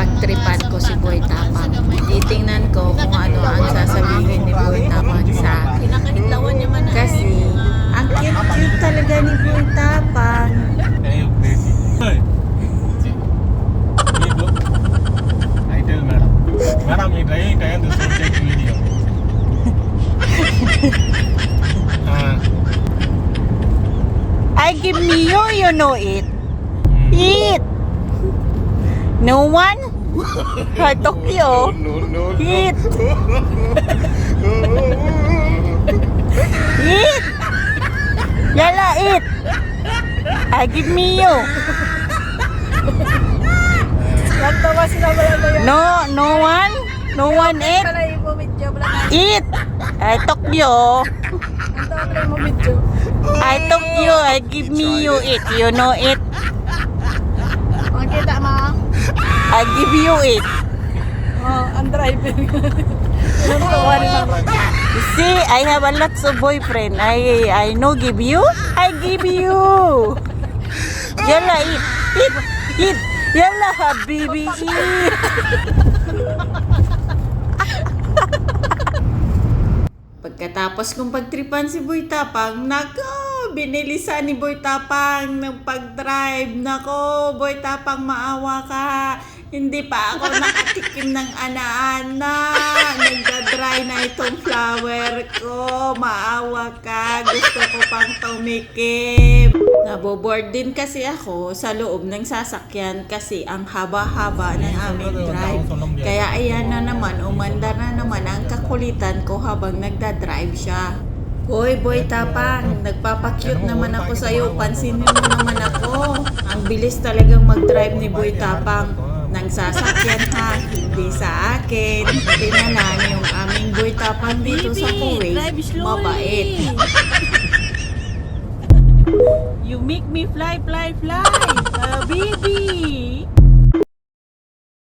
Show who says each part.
Speaker 1: pagtripan ko si Boy Tapang. Titingnan ko kung ano ang sasabihin ni Boy Tapang sa akin. Kasi, ang cute-cute talaga ni Boy Tapang.
Speaker 2: I tell madam, madam, you driving time to take video.
Speaker 1: I give me you know it. Eat. No one? Tokyo. Eat. Eat. Yala, eat. I give me you. No one? No one eat? Eat. I Tokyo. I Tokyo. I give me you eat. You know it.
Speaker 3: Makita mo?
Speaker 1: I give you it.
Speaker 3: Ang driver.
Speaker 1: You see, I have a lots of boyfriend. I no give you. I give you. Yalla eat. Eat. Eat. Yalla habibi eat. Pagkatapos kong pagtripan si Boy Tapang, nako, binilisan ni Boy Tapang ng pag-drive. Nako, Boy Tapang, maawa ka. Hindi pa ako nakatikim ng ana-ana. Nagda-dry na itong flower ko. Maawa ka. Gusto ko pang tumikim. Naboboard din kasi ako sa loob ng sasakyan kasi ang haba-haba ng aming drive. Kaya ayan na naman, umanda na naman ang kakulitan ko habang nagda-drive siya. Hoy, Boy Tapang, nagpapakyut naman ako sa'yo. Pansinin mo naman ako. Ang bilis talagang mag-drive ni Boy Tapang. Nang sasakyan ha, hindi sa akin. Tinanan yung aming Boy Tapang dito sa Kuwait. Mabait. You make me fly, fly, fly. Baby.